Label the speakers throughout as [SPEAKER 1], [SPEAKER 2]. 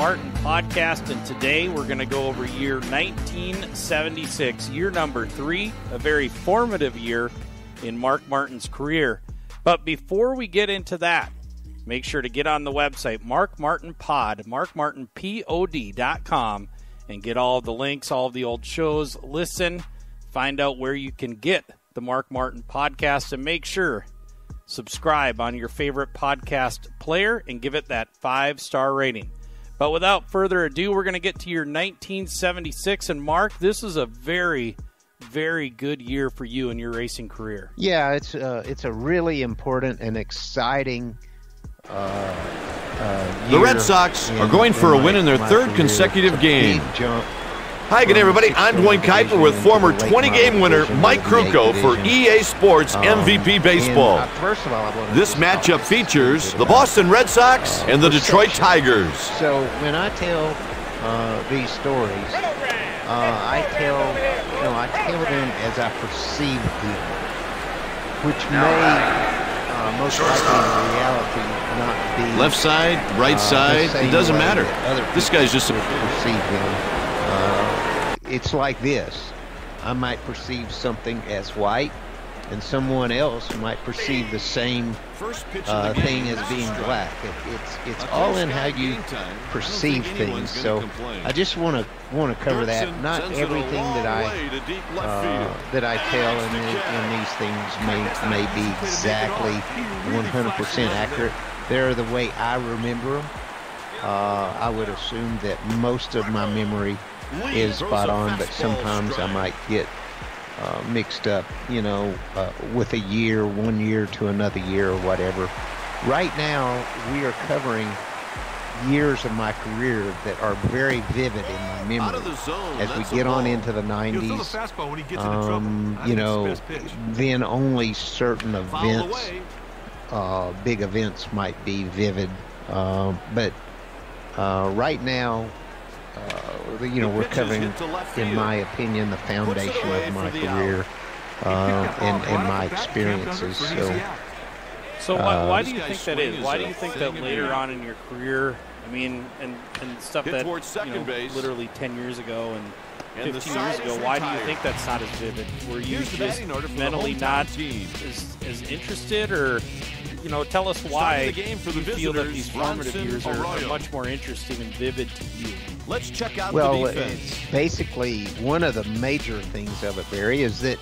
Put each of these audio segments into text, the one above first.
[SPEAKER 1] Martin podcast, and today we're going to go over year 1976, year number 3, a very formative year in Mark Martin's career. But before we get into that, make sure to get on the website, Mark Martin Pod, markmartinpod.com, and get all of the links, all of the old shows, listen, find out where you can get the Mark Martin podcast, and make sure subscribe on your favorite podcast player and give it that 5-star rating. But without further ado, we're going to get to your 1976. And Mark, this is a very, very good year for you in your racing career.
[SPEAKER 2] Yeah, it's a really important and exciting
[SPEAKER 3] The Red Sox are going for a win in their third consecutive game. Hi again, everybody. I'm Dwayne Kuiper with former 20-game winner Mike Krukow for EA Sports MVP Baseball. This matchup features the Boston Red Sox and the Detroit Tigers.
[SPEAKER 2] So when I tell these stories, I tell them as I perceive them, which may most likely in reality not be
[SPEAKER 3] left side, right side, it doesn't matter. This guy's just
[SPEAKER 2] perceive them. It's like this. I might perceive something as white, and someone else might perceive the same thing as being black. It's all in how you perceive things. So I just want to cover that. Not everything that I tell in these things may be exactly 100% accurate. They're the way I remember them. I would assume that most of my memory is spot on, but sometimes I might get mixed up, with a year, 1 year to another year or whatever. Right now, we are covering years of my career that are very vivid in my memory. As we get on into the 90s, then only certain events, big events might be vivid. But right now, we're covering, in my opinion, the foundation of my career and my experiences.
[SPEAKER 1] So why do you think that is? Why do you think that later on in your career, and stuff that, literally 10 years ago and 15 years ago, why do you think that's not as vivid? Were you just mentally not as interested, or tell us why you feel that these formative years are much more interesting and vivid to you?
[SPEAKER 3] Let's check out
[SPEAKER 2] the
[SPEAKER 3] defense.
[SPEAKER 2] It's basically one of the major things of it, Barry, is that,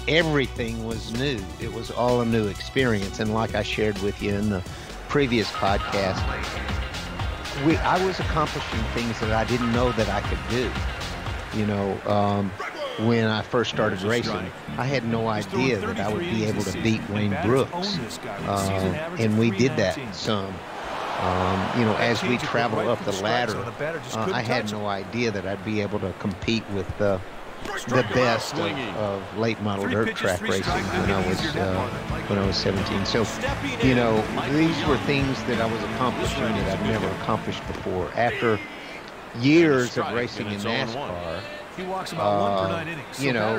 [SPEAKER 2] everything was new. It was all a new experience. And like I shared with you in the previous podcast, I was accomplishing things that I didn't know that I could do. When I first started racing, I had no idea that I would be able to beat Wayne Brooks, and we did that some. As we travel up the ladder, I had no idea that I'd be able to compete with the best of late model dirt track racing when I was 17. So, these were things that I was accomplishing that I've never accomplished before. After years of racing in NASCAR,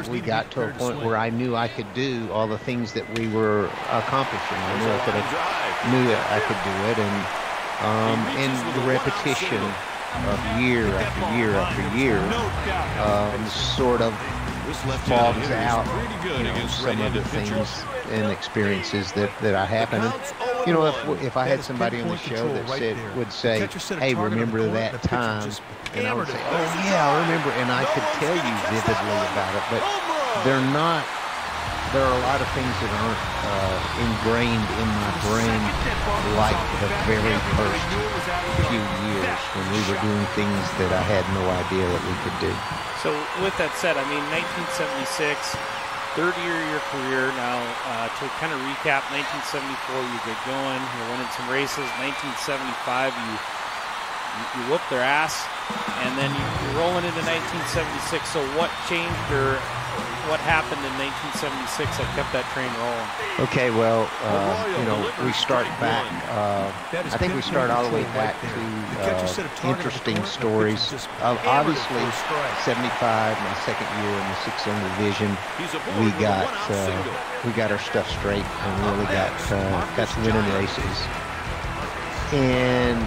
[SPEAKER 2] we got to a point where I knew I could do all the things that we were accomplishing. I knew I could do it, and the repetition of year after year after year sort of fogs out, some of the things and experiences that I have. And if I had somebody on the show that would say, "Hey, remember that time?" and I would say, "Oh yeah, I remember," and I could tell you vividly about it, but they're not. There are a lot of things that aren't ingrained in my brain like the very first few years when we were doing things that I had no idea that we could do.
[SPEAKER 1] So with that said, 1976, third year of your career now. To kind of recap, 1974 you get going, you're winning some races. 1975 you whoop their ass, and then you're rolling into 1976. So what changed, or what happened in 1976 that kept that train rolling?
[SPEAKER 2] Okay, well, we start back. I think we start all the way back to interesting stories. Obviously, 75, my second year in the 6-zone division, we got our stuff straight and really got to winning races. And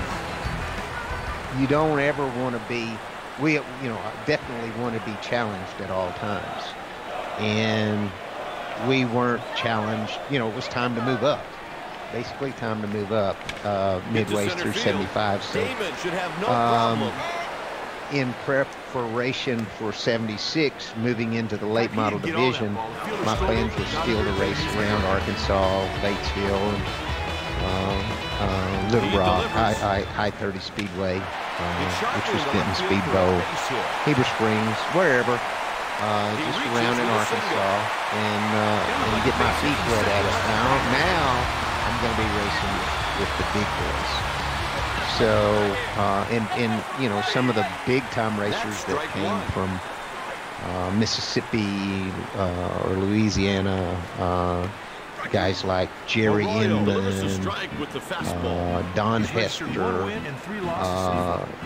[SPEAKER 2] you don't ever want to be, definitely want to be challenged at all times. And we weren't challenged. It was time to move up. Basically time to move up midway through 75. So in preparation for 76, moving into the late model division, my plans were still to race around Arkansas, Batesville, and Little Rock, I-30 Speedway, which was Benton Speedboat, Heber Springs, wherever, just around in Arkansas, and get my feet wet at it. Now I'm going to be racing with the big boys. So, and some of the big-time racers that came from Mississippi or Louisiana, guys like Jerry Inman, Don Hester,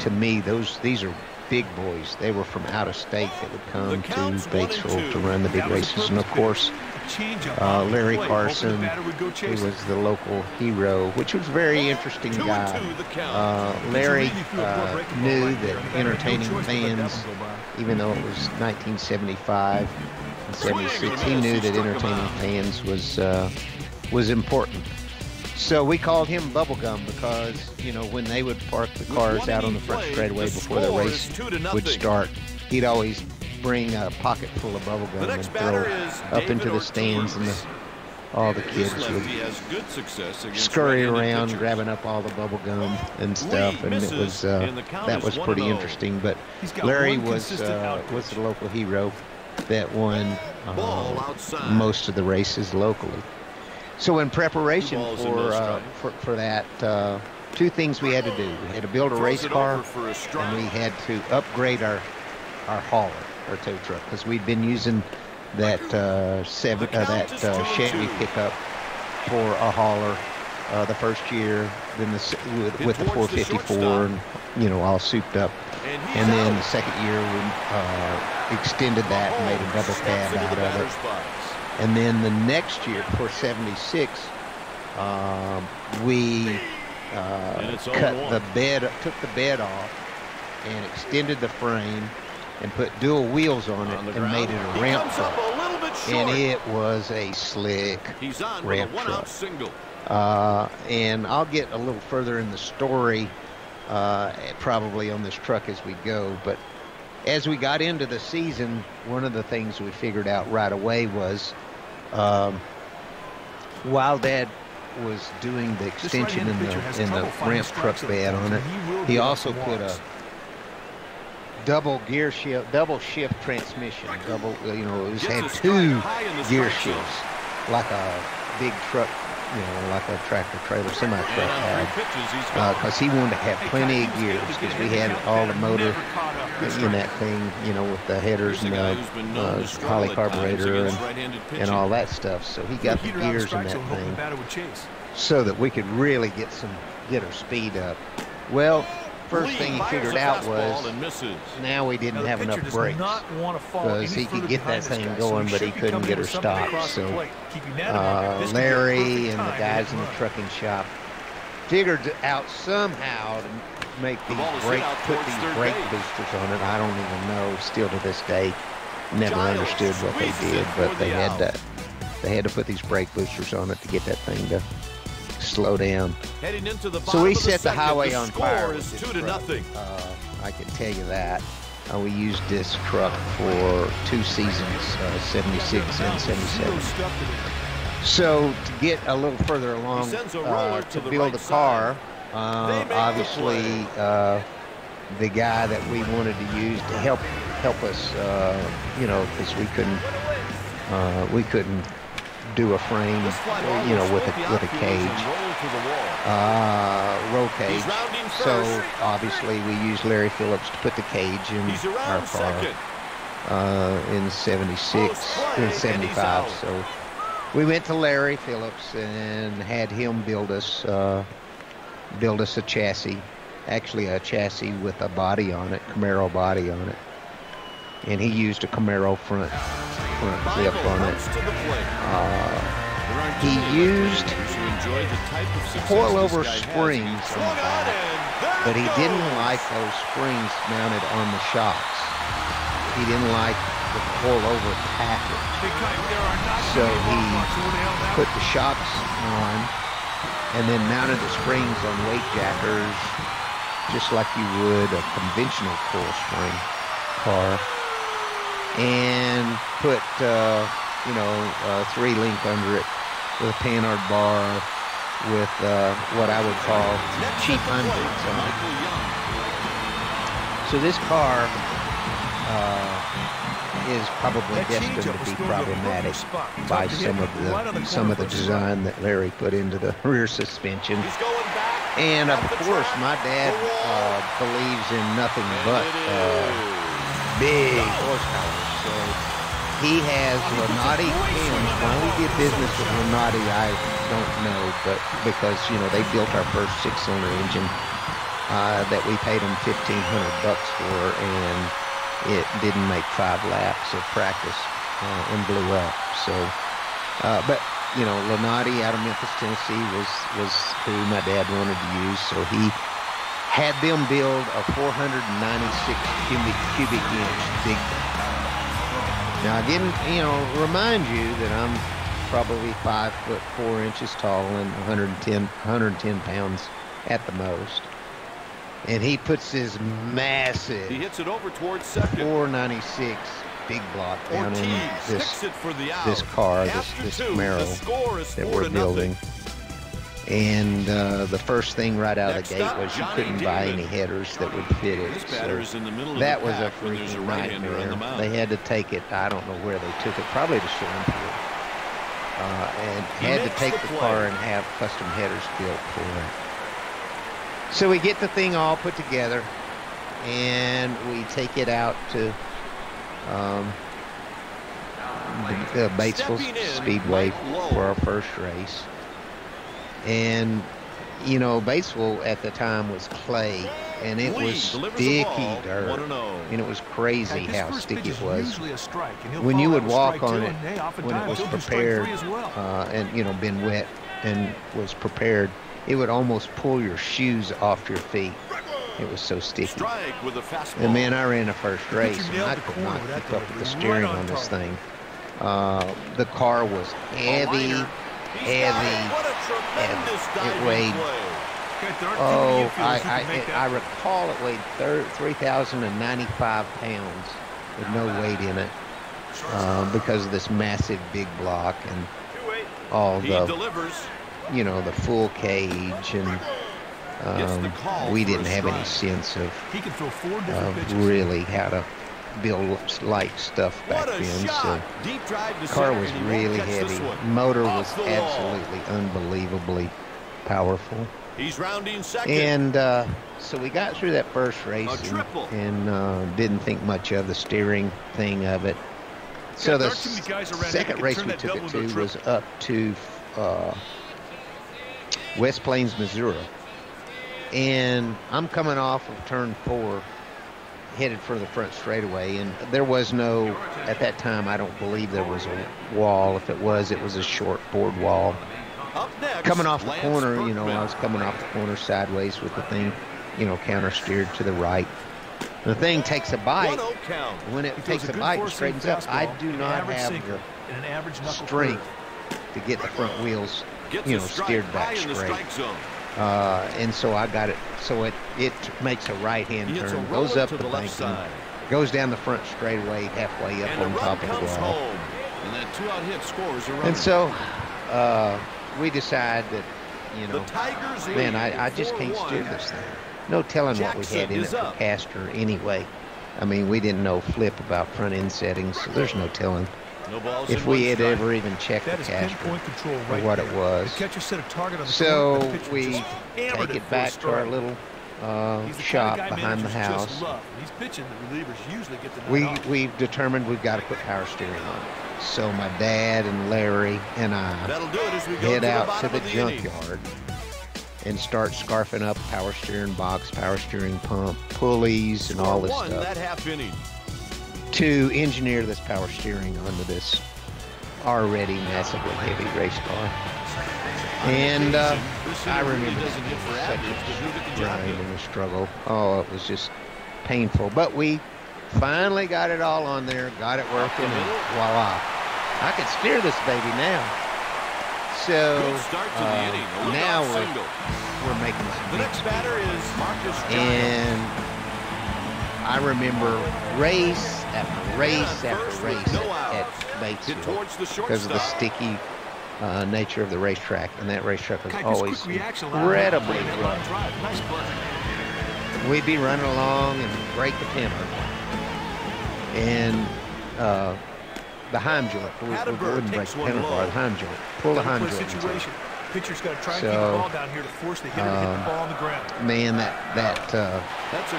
[SPEAKER 2] to me, these are big boys. They were from out of state that would come to Batesville to run the big races. And, of course, Larry Carson, who was the local hero, which was a very interesting guy. Larry knew that entertaining fans, even though it was 1975 and 76, he knew that entertaining fans was important. So we called him Bubblegum because, when they would park the cars out on the front straightaway before the race would start, he'd always bring a pocket full of bubblegum and throw up into the stands, and all the kids would scurry around grabbing up all the bubblegum and stuff, and it was that was pretty interesting. But Larry was the local hero that won most of the races locally. So in preparation for that, two things we had to do. We had to build a race car, and we had to upgrade our hauler, our tow truck, because we'd been using that Chevy pickup for a hauler the first year, then with the 454, and all souped up. And then the second year we extended that and made a double cab out of it. And then the next year, for 76, we took the bed off and extended the frame and put dual wheels on it and made it a ramp truck. And it was a slick ramp truck. And I'll get a little further in the story probably on this truck as we go. But as we got into the season, one of the things we figured out right away was while Dad was doing the extension in the ramp truck bed on it, he also put a double shift transmission. It had two gear shifts, like a big truck, like a tractor trailer, semi truck had, because he wanted to have plenty of gears, because we had all the motor in that thing, with the headers and the poly carburetor and all that stuff. So he got the gears in that thing so that we could really get our speed up. Well, first thing he figured out was now we didn't have enough brakes, because he could get that thing going, but he couldn't get her stopped. So Larry and the guys in the trucking shop figured out somehow to put these brake boosters on it. I don't even know, still to this day, never understood what they did, but they had to put these brake boosters on it to get that thing to slow down. So we set the highway on fire with this truck. I can tell you that. We used this truck for 2 seasons, 76 and 77. So to get a little further along, to build a car, obviously the guy that we wanted to use to help us, because we couldn't do a frame, with a cage, roll cage. So obviously we used Larry Phillips to put the cage in our car in 76, in 75. So we went to Larry Phillips and had him build us a chassis, actually a chassis with a body on it, Camaro body on it. And he used a Camaro front clip on it. He used coilover springs on the back but he didn't like those springs mounted on the shocks. He didn't like the pull-over package. So he put the shocks on and then mounted the springs on weight jackers just like you would a conventional coil spring car, and put, you know, 3-link under it with a Panhard bar with what I would call cheap hundreds on it. So this car is probably destined to be problematic by some of the design that Larry put into the rear suspension. And of course, my dad believes in nothing but big horsepower. So he has Renati cams. Why we did business with Renati, I don't know, but because, you know, they built our first 6-cylinder engine that we paid them $1,500 for, and it didn't make 5 laps of practice and blew up. So, but you know, Lenati out of Memphis, Tennessee was who my dad wanted to use. So he had them build a 496 cubic inch big. Now again, you know, remind you that I'm probably 5'4" tall and 110 pounds at the most. And he puts his massive,
[SPEAKER 3] he hits it over towards second,
[SPEAKER 2] 496 big block down in this car, this Camaro that we're building. And the first thing right out of the gate was you couldn't buy any headers that would fit it. So that was a freaking nightmare. They had to take it, I don't know where they took it, probably to Sharonfield. And had to take the car and have custom headers built for it. So we get the thing all put together, and we take it out to the Batesville Speedway for our first race. And, you know, Batesville at the time was clay, and it was sticky dirt, and it was crazy how sticky it was. When you would walk on it, when it was prepared, and, you know, been wet and was prepared, it would almost pull your shoes off your feet. It was so sticky. And man, I ran the first race, and I could not keep up with the steering on this thing. The car was heavy. It weighed, oh, I recall it weighed 3,095 pounds with no weight in it, because of this massive big block and all the, you know, the full cage, and we didn't have any sense of really how to build light stuff back then. So the car was really heavy. Motor was absolutely unbelievably powerful.
[SPEAKER 3] He's rounding second.
[SPEAKER 2] And so we got through that first race and didn't think much of the steering thing of it. So the second race we took it to was up to West Plains, Missouri. And I'm coming off of turn 4, headed for the front straightaway, and there was no, at that time, I don't believe there was a wall. If it was a short board wall. Coming off the corner, you know, I was coming off the corner sideways with the thing, you know, counter steered to the right. The thing takes a bite. When it takes a bite and straightens up, I do not have the strength to get the front wheels, you know, steered back straight. And so I got it, so it makes a right-hand turn, goes up the banking, goes down the front straightaway, halfway up on top of the wall. And so we decide that, you know, man, I just can't steer this thing. No telling what we had in it for caster anyway. I mean, we didn't know flip about front-end settings, so there's no telling if we had ever even checked the caster or what it was. So we take it back to our little shop behind the house. We've determined we've got to put power steering on it. So my dad and Larry and I head out to the junkyard and start scarfing up power steering box, power steering pump, pulleys, and all this stuff to engineer this power steering onto this already massively heavy race car. And I remember such a grind and a struggle. Oh, it was just painful. But we finally got it all on there, got it working, and voila. I could steer this baby now. So now we're making some
[SPEAKER 3] The next batter is Marcus Giles.
[SPEAKER 2] And I remember race after race after race at Batesville because of the sticky nature of the racetrack, and that racetrack was always incredibly rough. We'd be running along and break the temper, and the heim joint. We wouldn't break the temper bar, the heim joint. Pull the heim joint.
[SPEAKER 4] Pitcher's got to try and keep the ball down here to force the hitter to hit the ball on the ground.
[SPEAKER 2] Man, that's a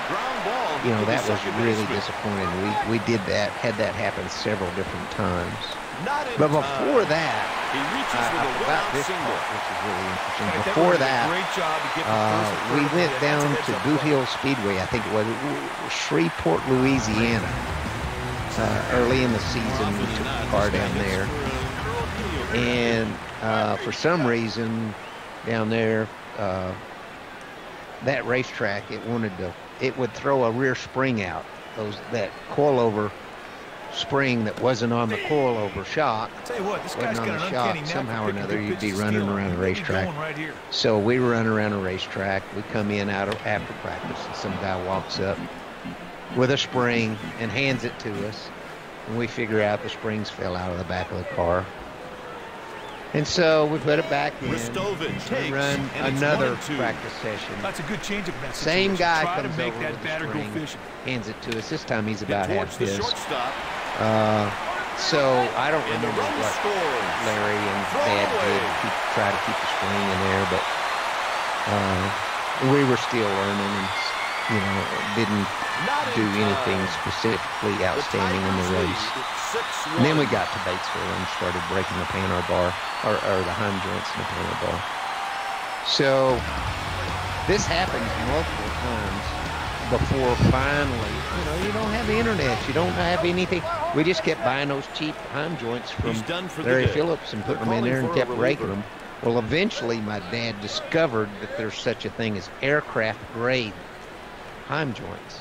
[SPEAKER 2] ground ball. You know, that was really disappointing. We did that, had that happen several different times. But before that, about this part, which is really interesting. Before that, we went down to Boot Hill Speedway. I think it was Shreveport, Louisiana. Early in the season, we took the car down there, and for some reason down there, that racetrack, it would throw a rear spring out, that coilover spring that wasn't on the coilover shock, wasn't on the shock. Somehow or another, you'd be running around a racetrack. So we were running around a racetrack. We come in after practice, and some guy walks up with a spring and hands it to us, and we figure out the springs fell out of the back of the car. And so we put it back in and run another practice session.
[SPEAKER 4] That's a good change of message.
[SPEAKER 2] Same guy comes over with the spring, hands it to us. This time he's about half pissed. So I don't remember what Larry and Dad did to try to keep the spring in there, but we were still learning and, you know, didn't do anything specifically outstanding in the race. And then we got to Batesville and started breaking the Panhard bar, or the heim joints in the Panhard bar. So this happens multiple times before finally, you know, you don't have the internet, you don't have anything. We just kept buying those cheap heim joints from Larry Phillips and putting them in there and kept breaking them. Well, eventually my dad discovered that there's such a thing as aircraft grade heim joints.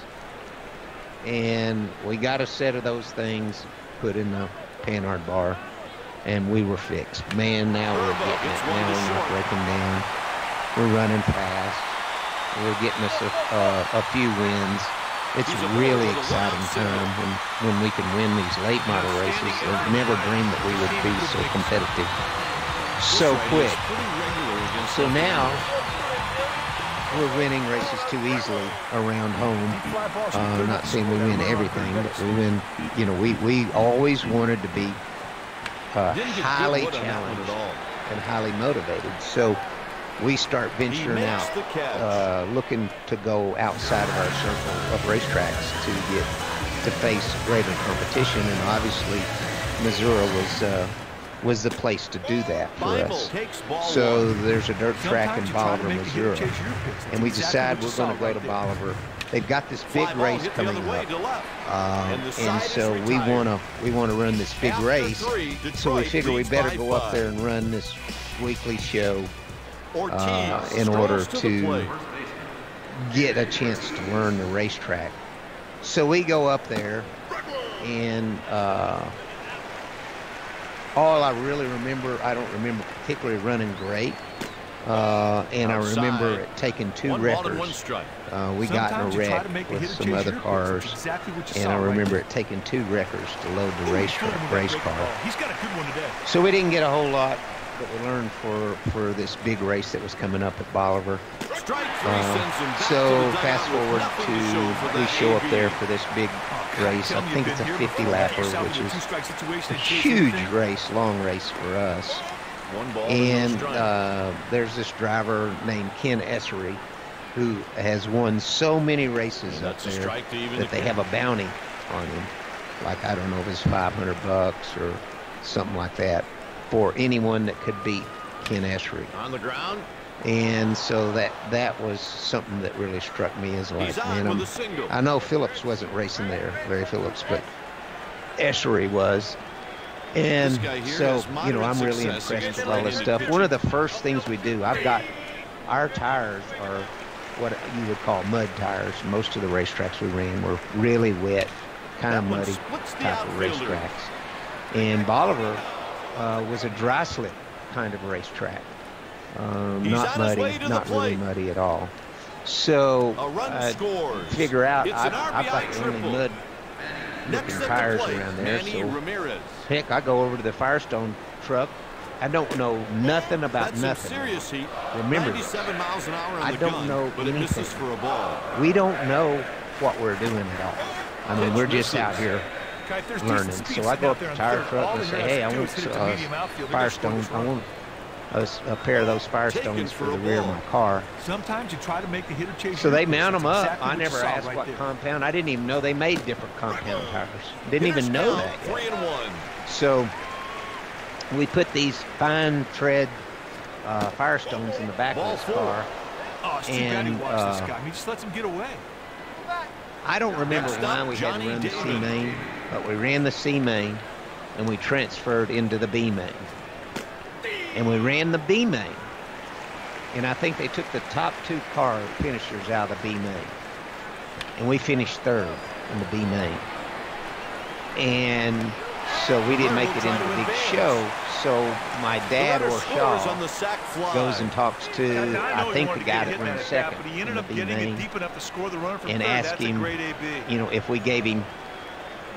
[SPEAKER 2] And we got a set of those things put in the Panhard bar, and we were fixed. Man, now we're getting it. Now we're not breaking down. We're running fast. We're getting us a few wins. It's a really exciting time when we can win these late model races. I never dreamed that we would be so competitive so quick. So now we're winning races too easily around home. Not saying we win everything, but we win. You know, we always wanted to be highly challenged and highly motivated. So we start venturing out, looking to go outside of our circle of racetracks to face greater competition. And obviously, Missouri was the place to do that for us. So there's a dirt track in Bolivar, Missouri, and we decide we're going to go to Bolivar. They've got this big race coming up, and so we want to run this big race. So we figure we better go up there and run this weekly show in order to get a chance to learn the racetrack. So we go up there, and all I really remember, I don't remember particularly running great, and I remember taking 2 wreckers. We got in a wreck with some other cars, and I remember it taking 2 wreckers to load the race car. So we didn't get a whole lot that we learned for this big race that was coming up at Bolivar. So fast forward to we show up there for this big race. I think it's a 50-lapper, which is a huge race, long race for us. And there's this driver named Ken Essery who has won so many races up there that they have a bounty on him. Like, I don't know if it's $500 or something like that for anyone that could beat Ken Essery.
[SPEAKER 3] On the ground.
[SPEAKER 2] And so that was something that really struck me as like, man, I know Phillips wasn't racing there, Larry Phillips, but Essery was. And so, you know, I'm really impressed with all this stuff. One of the first things we do, I've got our tires are what you would call mud tires. Most of the racetracks we ran were really wet, kind of muddy type of racetracks. And Bolivar was a dry slip kind of racetrack. Not muddy, not really muddy at all. So figure out, I've got the only mud looking tires around there. So heck, I go over to the Firestone truck. I don't know nothing about nothing. Remember, I don't know anything. We don't know what we're doing at all. I mean, we're just out here learning. So I go up to the tire truck and say, hey, I want Firestone. I want a pair of those Firestones for the rear of my car.
[SPEAKER 4] Sometimes you try to make the hitter chase.
[SPEAKER 2] So they mount them up. I never asked what compound. I didn't even know they made different compound tires. Didn't even know that yet. So we put these fine tread Firestones in the back of this car.
[SPEAKER 4] Oh, it's too bad he watched this guy. He just lets him get away.
[SPEAKER 2] I don't remember why we had to run the C main, but we ran the C main and we transferred into the B main. And we ran the B main. And I think they took the top 2 car finishers out of the B main. And we finished 3rd in the B main. And so we didn't make it into the big show. So my dad or Shaw goes and talks to, I think, the guy that ran second in the B main and asked him, you know, if we gave him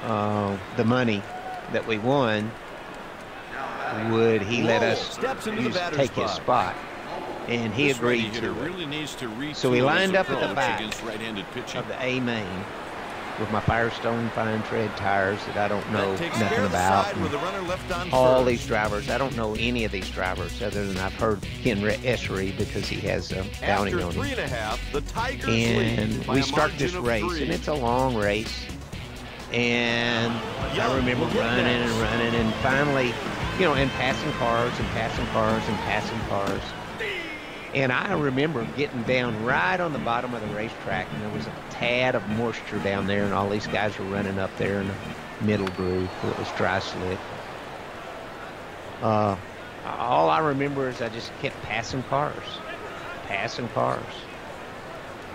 [SPEAKER 2] the money that we won, would he let us take his spot? And he agreed to it. So we lined up at the back of the A main with my Firestone fine tread tires that I don't know nothing about. And all these drivers, I don't know any of these drivers other than I've heard Ken Essery because he has a bounty on him. And we start this race, and it's a long race. And I remember running and finally, you know, and passing cars and passing cars and passing cars. And I remember getting down right on the bottom of the racetrack, and there was a tad of moisture down there, and all these guys were running up there in the middle groove where it was dry slick. All I remember is I just kept passing cars.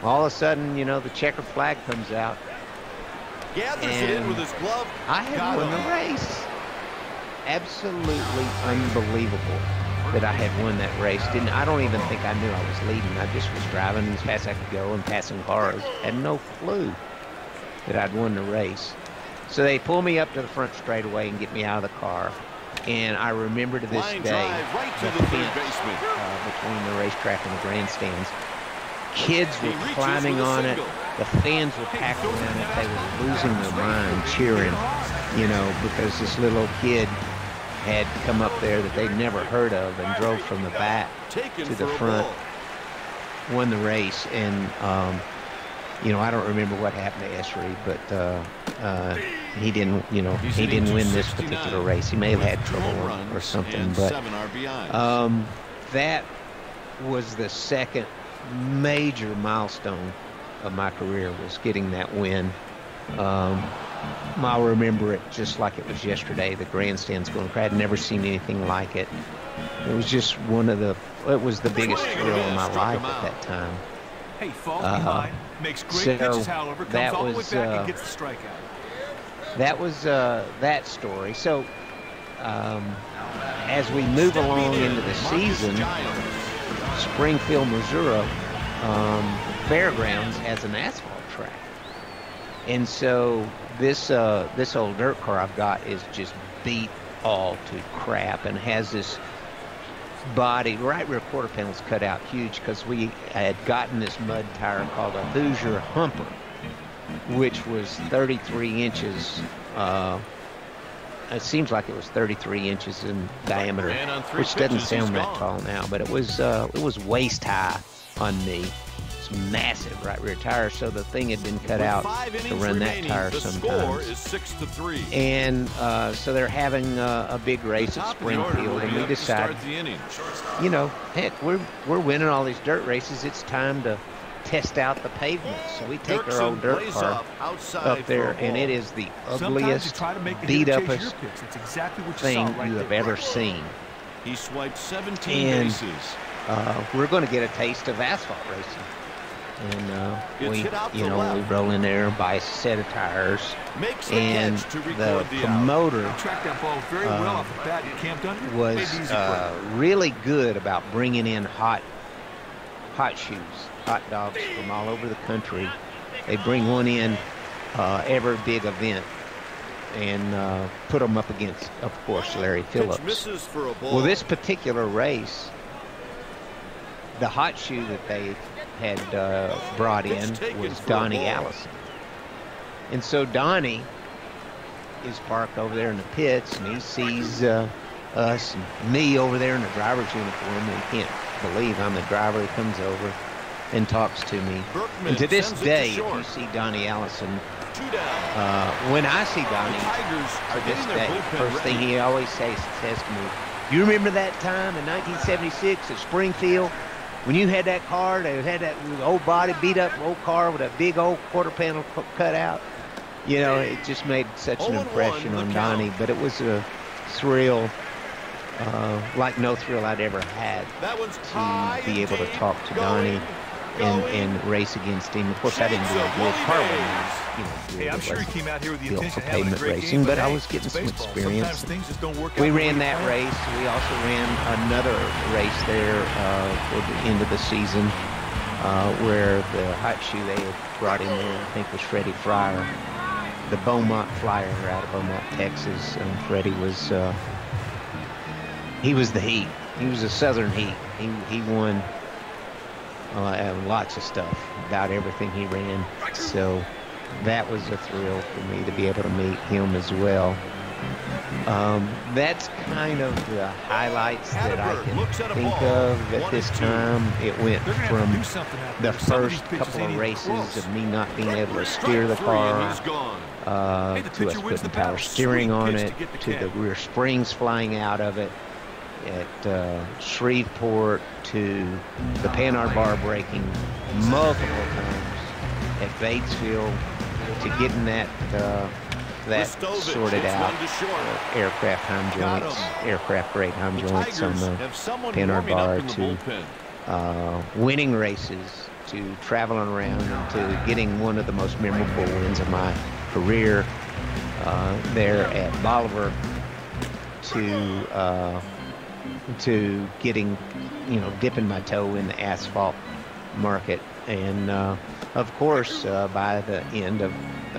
[SPEAKER 2] All of a sudden, you know, the checkered flag comes out. And I had won the race. Absolutely unbelievable that I had won that race. I don't even think I knew I was leading. I just was driving as fast as I could go and passing cars. Had no clue that I'd won the race. So they pull me up to the front straightaway and get me out of the car. And I remember to this day the fence between the racetrack and the grandstands. Kids were climbing on it. The fans were packed around it. They were losing their mind cheering, you know, because this little kid had come up there that they'd never heard of and drove from the back to the front, won the race. And, you know, I don't remember what happened to Essery, but he didn't, you know, he didn't win this particular race. He may have had trouble or something, but that was the second major milestone of my career, was getting that win. I'll remember it just like it was yesterday. The grandstands going crazy. I'd never seen anything like it. It was just it was the biggest thrill of my life at that time.
[SPEAKER 4] Hey, falls behind, makes great pitches, however, comes all the way back and gets the strikeout.
[SPEAKER 2] That was that story. So as we move along into the season, Springfield, Missouri Fairgrounds has an asphalt track. And so this old dirt car I've got is just beat all to crap and has this body, right rear quarter panel's cut out huge because we had gotten this mud tire called a Hoosier Humper, which was 33 inches. It seems like it was 33 inches in diameter, which doesn't sound that tall now, but it was waist high on me. It's massive right rear tire, so the thing had been cut out to run that tire sometimes. And so they're having a big race at Springfield, and we decided, you know, heck, we're winning all these dirt races. It's time to test out the pavement. So we take our old dirt car up there, and it is the ugliest, beat-uppest thing you have ever seen.
[SPEAKER 3] He swiped 17 bases.
[SPEAKER 2] we're going to get a taste of asphalt racing. And we roll in there, buy a set of tires, and the promoter was really good about bringing in hot shoes, hot dogs from all over the country. They bring one in every big event and put them up against, of course, Larry Phillips. Well, this particular race, the hot shoe that they had brought in was Donnie Allison. And so Donnie is parked over there in the pits, and he sees us and me over there in the driver's uniform, and he can't believe I'm the driver. He comes over and talks to me. And to this day, if you see Donnie Allison, when I see Donnie, to this day, first thing he always says to me, "You remember that time in 1976 at Springfield when you had that car that had that old body, beat up old car with a big old quarter panel cut out?" You know, it just made such an impression on Donnie. But it was a thrill, like no thrill I'd ever had, to be able to talk to Donnie and race against him. Of course, I didn't do a good car racing,
[SPEAKER 5] I'm sure he came out here with the intention of
[SPEAKER 2] pavement racing, but I was getting some experience. We ran that race. We also ran another race there for the end of the season where the hot shoe they had brought in there, I think, was Freddie Fryer, the Beaumont Flyer out of Beaumont, Texas. And Freddie was he was the heat. He was a Southern heat. He won lots of stuff, about everything he ran. So that was a thrill for me to be able to meet him as well. That's kind of the highlights that I can think of at this time. It went from the first couple of races of me not being able to steer the car to us putting power steering on it, to the rear springs flying out of it at Shreveport, to the Panhard bar breaking multiple times at Batesville, to getting that sorted out, aircraft home joints, aircraft grade home joints on the Panhard bar, to winning races, to traveling around, and to getting one of the most memorable wins of my career there at Bolivar, to getting, dipping my toe in the asphalt market. And of course, by the end of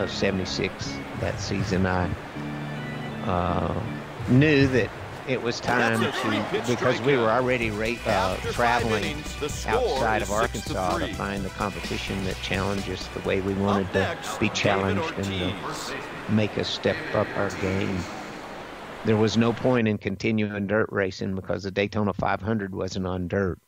[SPEAKER 2] 76, that season, I knew that it was time to, because we were already traveling outside of Arkansas, to find the competition that challenged us the way we wanted to be challenged and to make us step up our game. There was no point in continuing dirt racing because the Daytona 500 wasn't on dirt.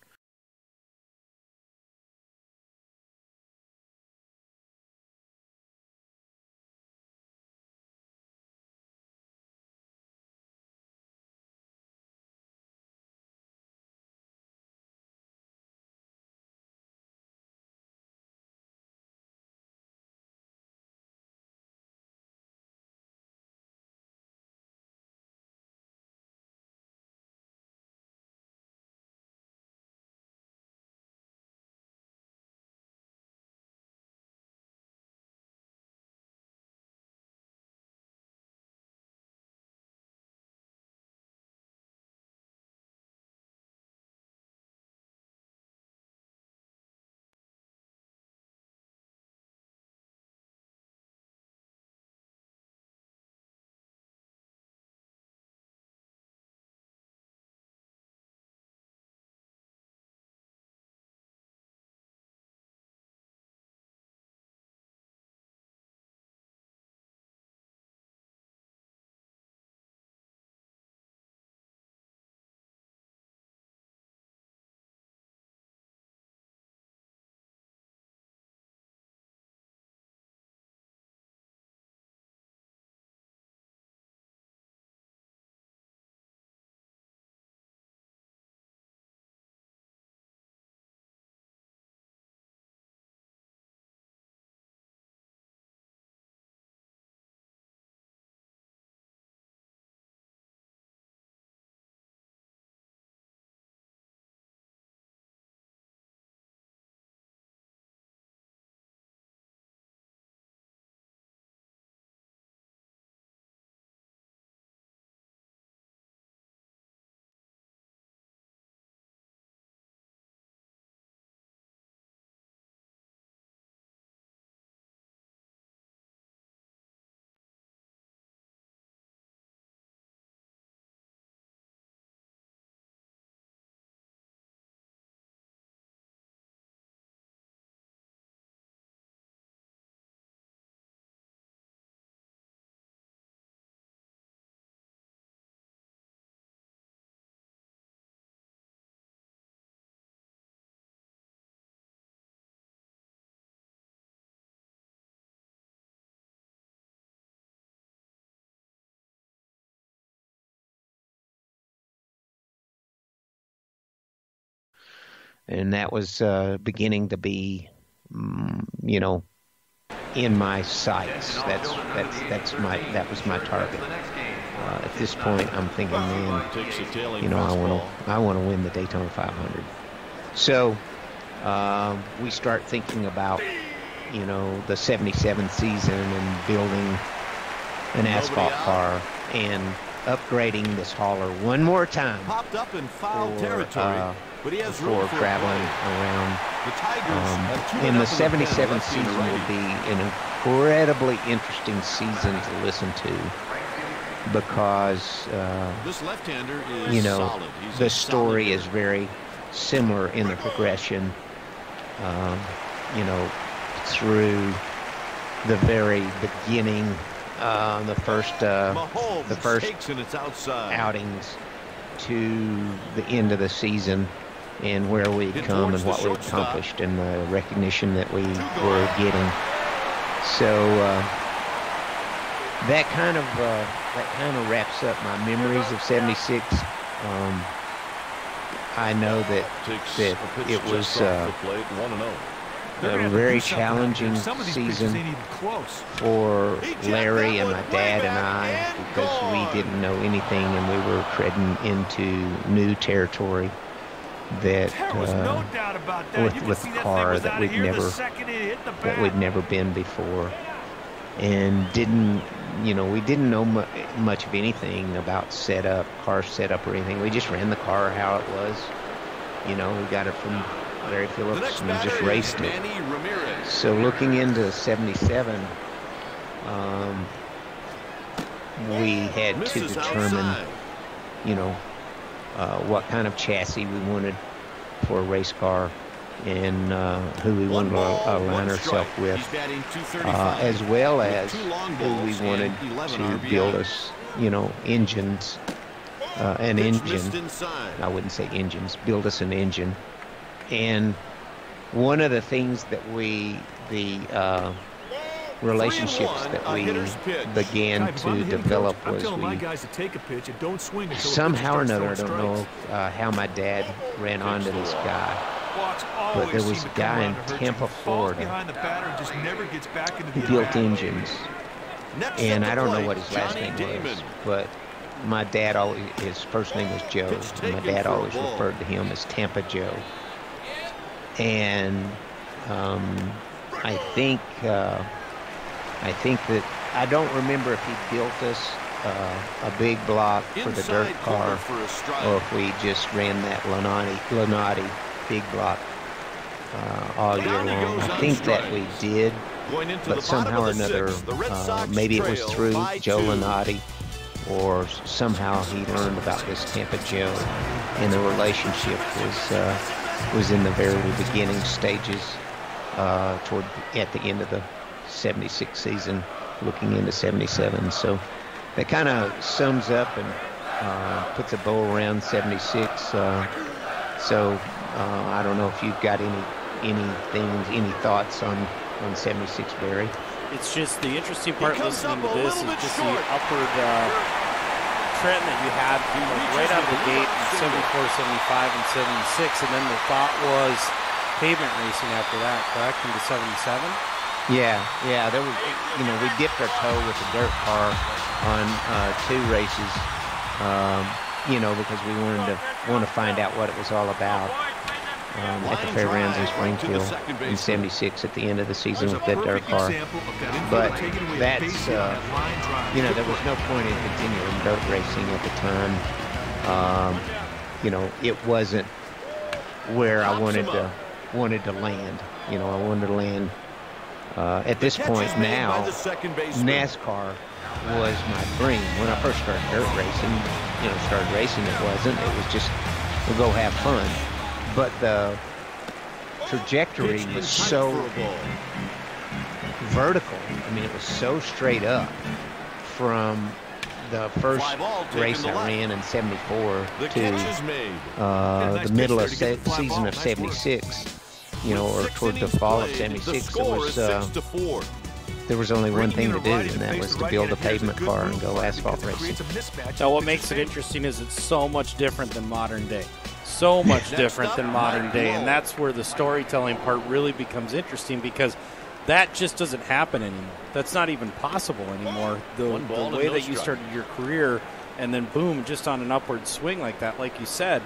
[SPEAKER 2] and that was beginning to be, you know, in my sights. That was my target. At this point, I'm thinking, man, you know, I want to win the Daytona 500. So we start thinking about, you know, the '77 season and building an asphalt car and upgrading this hauler one more time
[SPEAKER 3] popped up in foul territory, but he has
[SPEAKER 2] before traveling around. And the '77 season will be an incredibly interesting season to listen to, because
[SPEAKER 3] this left-hander is,
[SPEAKER 2] you know,
[SPEAKER 3] solid.
[SPEAKER 2] the story is very similar in the progression, you know, through the very beginning, the first outings to the end of the season, and where we'd come and what we accomplished and the recognition that we were getting. So that kind of wraps up my memories of '76. I know that it was a very challenging season for Larry and my dad and I, because we didn't know anything and we were treading into new territory that with a car that we'd never been before, and we didn't know much of anything about car setup or anything. We just ran the car how it was. You know, we got it from Larry Phillips and just raced it. So looking into '77, we had to determine, you know, what kind of chassis we wanted for a race car, and who we wanted to align ourselves with, as well as who we wanted to build us, you know, engines, an engine. I wouldn't say engines, build us an engine. And one of the things that the relationships that we began to develop was we somehow or another, I don't know how my dad ran onto this guy, but there was a guy in Tampa, Florida, who built engines, and I don't know what his last name was, but my dad his first name was Joe, and my dad always referred to him as Tampa Joe. And I think that I don't remember if he built us a big block for the dirt car, or if we just ran that Lunati big block all year long. I think that we did, but somehow or another, maybe it was through Joe Lunati, or somehow he learned about this Tampa Joe, and the relationship was in the very beginning stages, at the end of the '76 season, looking into '77. So that kind of sums up and puts a bow around '76. So I don't know if you've got any thoughts on '76, Barry.
[SPEAKER 1] It's just the interesting part listening to this is just the upward trend that you had right out of the gate in '74, '75, and '76, and then the thought was pavement racing after that, correct, into '77?
[SPEAKER 2] Yeah, there was, you know, we dipped our toe with the dirt car on 2 races, you know, because we wanted to find out what it was all about. At the fairgrounds in Springfield in '76 at the end of the season with that dirt car. But that's, you know, there was no point in continuing dirt racing at the time. You know, it wasn't where I wanted to land. You know, I wanted to land at this point now. NASCAR was my dream. When I first started dirt racing, you know, it wasn't. It was just, we'll go have fun. But the trajectory was so vertical. I mean, it was so straight up from the first race I ran in '74 to the middle of season of '76, you know, or toward the fall of '76. There was only one thing to do, and that was to build a pavement car and go asphalt racing.
[SPEAKER 1] Now, what makes it interesting is it's so much different than modern day. so much different than modern day, and that's where the storytelling part really becomes interesting, because that just doesn't happen anymore. That's not even possible anymore. The way that you started your career, and then boom, just on an upward swing like that, like you said,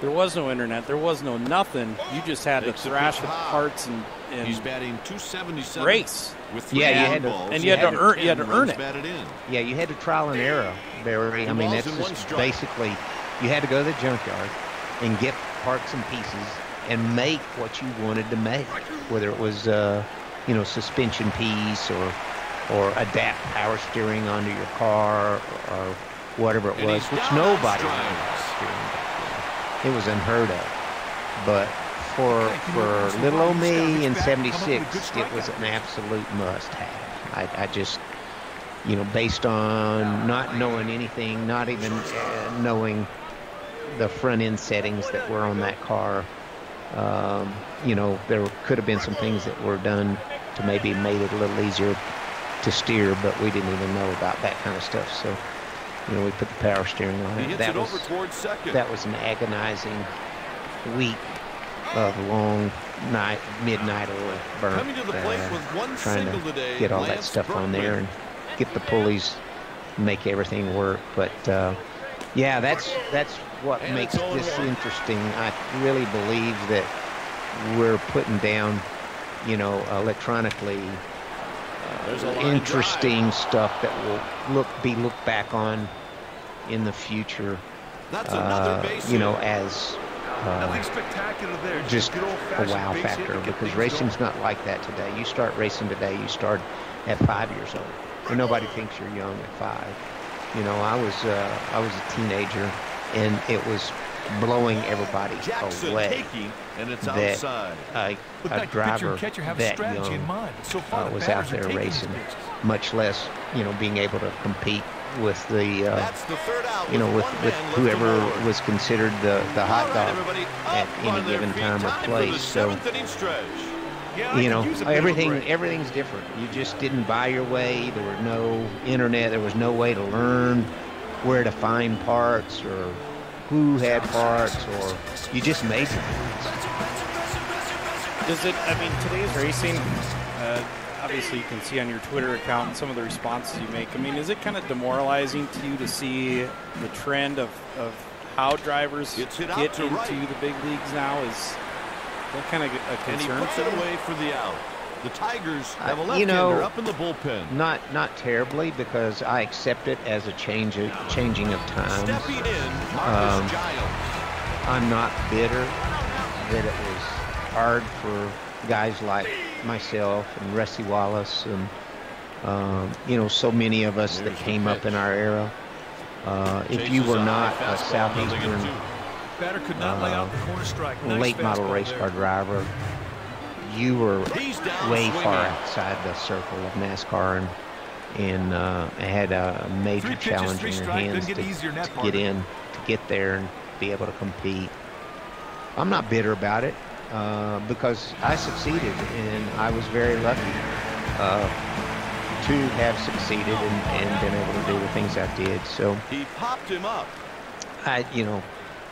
[SPEAKER 1] there was no internet, there was no nothing. You just had to thrash with parts and
[SPEAKER 3] he's batting 277
[SPEAKER 1] race.
[SPEAKER 2] With you had to earn it. Yeah, you had to trial and error, Barry. I mean, that's just basically, you had to go to the junkyard and get parts and pieces and make what you wanted to make, whether it was suspension piece or adapt power steering onto your car or whatever it was, which nobody knew steering back then. It was unheard of. But for little old me in '76, it was an absolute must-have. I just, based on not knowing anything, not even knowing the front-end settings that were on that car, there could have been some things that were done to maybe made it a little easier to steer, but we didn't even know about that kind of stuff. So, we put the power steering on it. That was an agonizing week of long midnight oil burn, trying to get all that stuff on there and get the pulleys, make everything work. But yeah, that's what makes this interesting. I really believe that we're putting down, electronically interesting stuff that will be looked back on in the future. As
[SPEAKER 5] nothing spectacular there.
[SPEAKER 2] Just a wow factor, because racing's not like that today. You start racing today, you start at 5 years old, and nobody thinks you're young at 5. I was a teenager, and it was blowing everybody away that a driver that young was out there racing, much less being able to compete with the with whoever was considered the hot dog at any given time or place. So everything's different. You just didn't buy your way. There was no internet. There was no way to learn where to find parts or who had parts, or you just made them.
[SPEAKER 1] Today's racing, obviously you can see on your Twitter account and some of the responses you make. Is it kind of demoralizing to you to see the trend of how drivers get into the big leagues now? Is that kind of a concern?
[SPEAKER 3] And he puts it away for the out. The Tigers have a left-hander up in the bullpen.
[SPEAKER 2] Not terribly, because I accept it as a changing of times.
[SPEAKER 3] Stepping in, Marcus Giles.
[SPEAKER 2] I'm not bitter that it was hard for guys like myself and Rusty Wallace and so many of us that came up in our era. If you were not a Southeastern late model race car driver, you were way far outside the circle of NASCAR and had a major challenge in your hands to get in, to get there and be able to compete. I'm not bitter about it, because I succeeded, and I was very lucky to have succeeded and been able to do the things I did. So
[SPEAKER 3] he popped him up.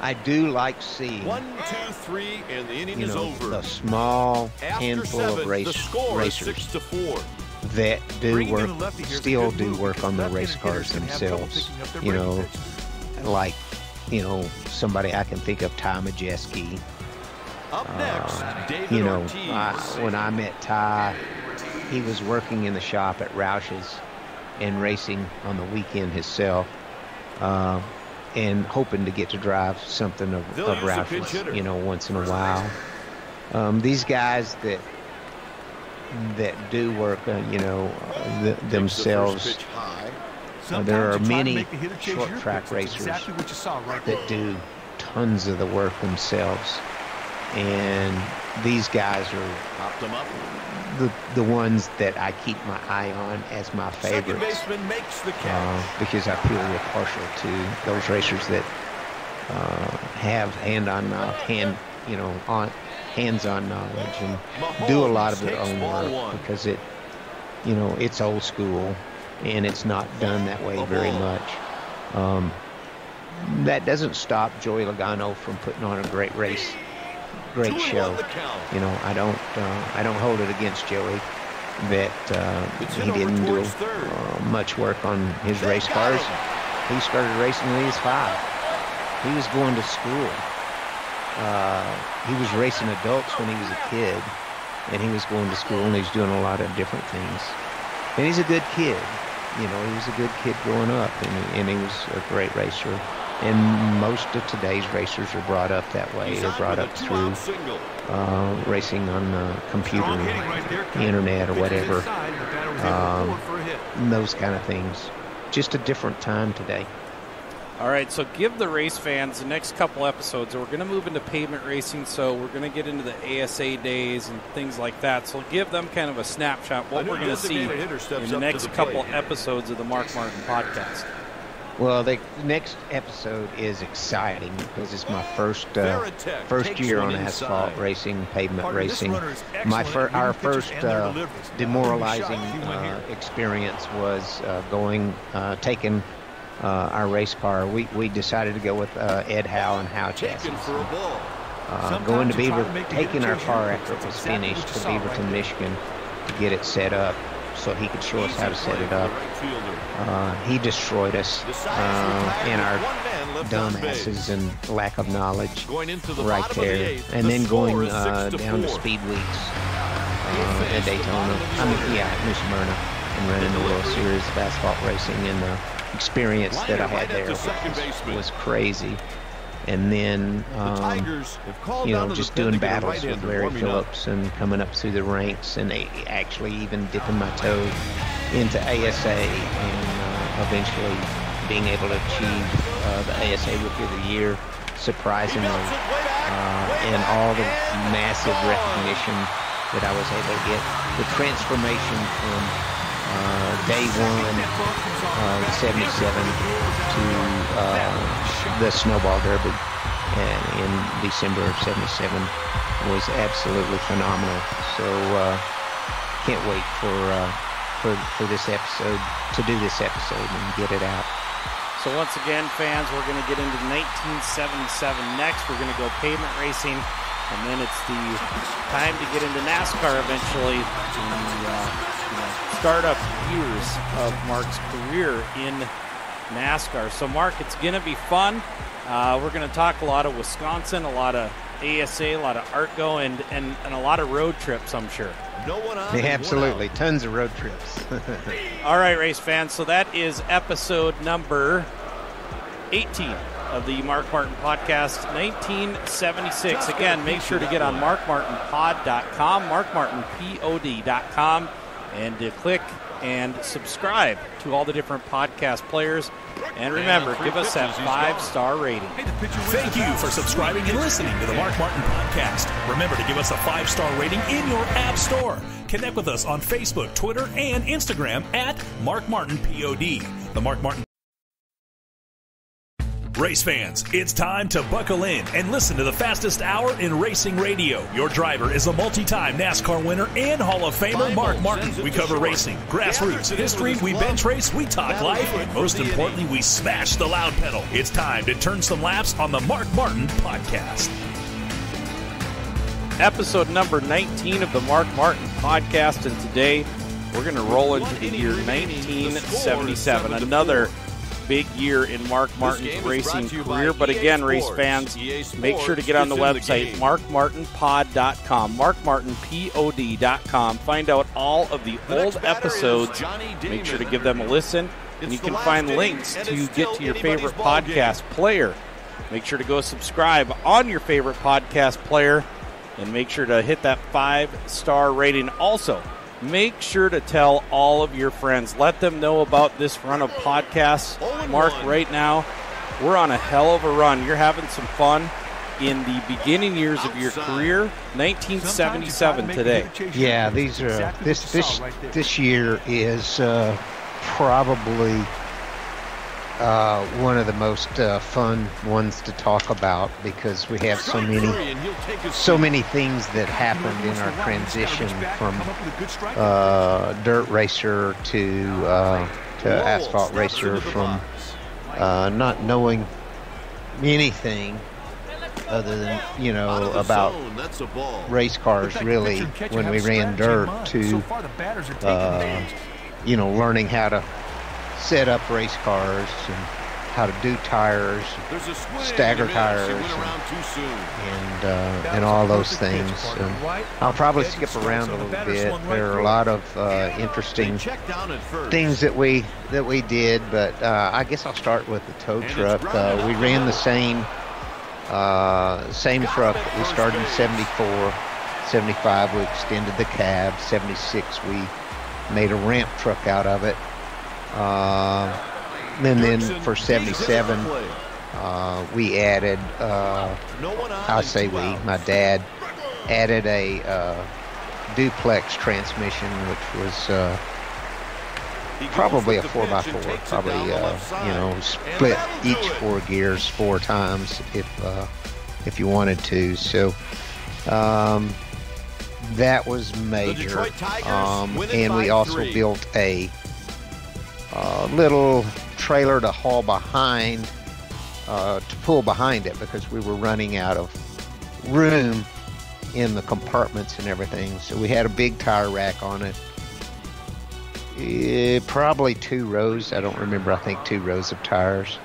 [SPEAKER 2] I do like seeing
[SPEAKER 3] 1, 2, 3, and the inning is over.
[SPEAKER 2] The small handful of racers
[SPEAKER 3] 6-4.
[SPEAKER 2] that still do work on the race cars themselves. Like somebody I can think of, Ty Majeski.
[SPEAKER 3] Up next, David Ortiz.
[SPEAKER 2] When I met Ty, he was working in the shop at Roush's and racing on the weekend himself, and hoping to get to drive something of Roush's, once in a while. These guys that do work, themselves. There are many short track racers that do tons of the work themselves, and these guys are the ones that I keep my eye on as my favorites, because I feel real partial to those racers that have hands-on knowledge and do a lot of their own work, because it's old school and it's not done that way very much. that doesn't stop Joey Logano from putting on a great race, great show. You know, I don't hold it against Joey that he didn't do much work on his race cars. He started racing when he was 5. He was going to school. He was racing adults when he was a kid, and he was going to school, and he's doing a lot of different things. And he's a good kid. You know, he was a good kid growing up, and he was a great racer. And most of today's racers are brought up that way. They're brought up through racing on the computer, the internet, or whatever. Those kind of things. Just a different time today.
[SPEAKER 1] All right, so give the race fans the next couple episodes. We're going to move into pavement racing, so we're going to get into the ASA days and things like that. So give them kind of a snapshot what we're going to see in the next couple episodes of the Mark Martin podcast.
[SPEAKER 2] Well, the next episode is exciting because it's my first year on asphalt racing, pavement racing. Our first demoralizing experience was taking our race car. We decided to go with Ed Howe and Howe chassis. Going to Beaver, taking our car after it was finished to Beaverton, Michigan, to get it set up so he could show us how to set it up. He destroyed us in our dumbasses and lack of knowledge right there. And then going down to Speed Weeks at Daytona, at New Smyrna, and running the World Series of asphalt racing, and the experience that I had there was crazy. And then, just doing battles with Larry Phillips and coming up through the ranks, and actually even dipping my toe into ASA, and eventually being able to achieve the ASA Rookie of the Year, surprisingly, and all the massive recognition that I was able to get. The transformation from day one, 77 to the Snowball Derby in December of 77 was absolutely phenomenal. So can't wait for this episode, to do this episode and get it out.
[SPEAKER 1] So once again, fans, we're going to get into 1977 next. We're going to go pavement racing, and then it's the time to get into NASCAR eventually, in the startup years of Mark's career in NASCAR. So Mark, it's going to be fun. We're going to talk a lot of Wisconsin, a lot of ASA, a lot of Artgo, and a lot of road trips, I'm sure.
[SPEAKER 2] Absolutely, tons of road trips.
[SPEAKER 1] All right, race fans, so that is episode number 18 of the Mark Martin Podcast, 1976. Again, make sure to get on markmartinpod.com, markmartinpod.com, and to click and subscribe to all the different podcast players. And remember, give us that 5-star rating.
[SPEAKER 6] Thank you for subscribing and listening to the Mark Martin Podcast. Remember to give us a 5-star rating in your app store. Connect with us on Facebook, Twitter, and Instagram at Mark Martin POD. The Mark Martin Race fans, it's time to buckle in and listen to the fastest hour in racing radio. Your driver is a multi-time NASCAR winner and Hall of Famer Mark Martin. We cover racing, grassroots, history, we bench race, we talk life, and most importantly, we smash the loud pedal. It's time to turn some laps on the Mark Martin Podcast.
[SPEAKER 1] Episode number 19 of the Mark Martin Podcast, and today we're going to roll into the year 1977, another big year in Mark Martin's racing career. But again, race fans, make sure to get on the website, markmartinpod.com, markmartinpod.com. Find out all of the old episodes. Make sure to give them a listen. And you can find links to get to your favorite podcast player. Make sure to go subscribe on your favorite podcast player. And make sure to hit that 5-star rating. Also, make sure to tell all of your friends. Let them know about this run of podcasts. Mark, right now, we're on a hell of a run. You're having some fun in the beginning years of your career. 1977 today.
[SPEAKER 2] Yeah, these are this year is probably one of the most fun ones to talk about, because we have so many things that happened in our transition from dirt racer to asphalt racer, from not knowing anything other than, about race cars, really, when we ran dirt, to, learning how to set up race cars and how to do tires, stagger tires, and all those things. I'll probably skip around a little bit. There are a lot of interesting things that we did, but I guess I'll start with the tow truck. We ran the same truck. We started in 74, 75 we extended the cab, 76 we made a ramp truck out of it. And then for 77, we added, my dad added a duplex transmission, which was probably a 4x4, probably, split each 4 gears 4 times if you wanted to. So that was major. And we also built a little trailer to haul behind, to pull behind it, because we were running out of room in the compartments and everything. So we had a big tire rack on it. Probably 2 rows. I don't remember. I think 2 rows of tires,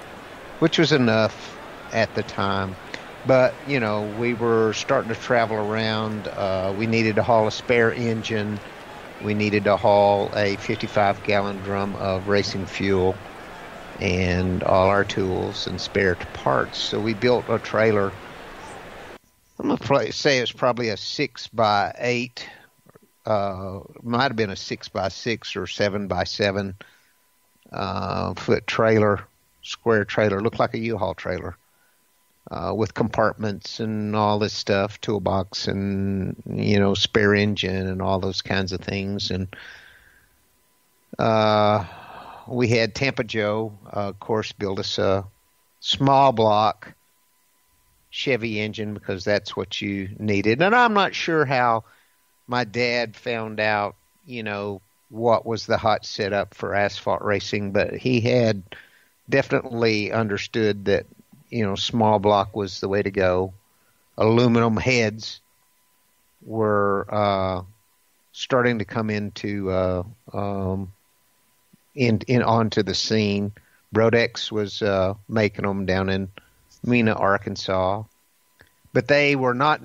[SPEAKER 2] which was enough at the time. But, we were starting to travel around. We needed to haul a spare engine. We needed to haul a 55-gallon drum of racing fuel and all our tools and spare parts. So we built a trailer. I'm going to say it's probably a 6x8. Might have been a 6x6 or 7x7 foot trailer, square trailer. Looked like a U-Haul trailer with compartments and all this stuff, toolbox and, spare engine and all those kinds of things. And we had Tampa Joe, of course, build us a small block Chevy engine because that's what you needed. And I'm not sure how my dad found out, what was the hot setup for asphalt racing, but he had definitely understood that, small block was the way to go. Aluminum heads were starting to come into onto the scene. Brodex was making them down in Mena, Arkansas, but they were not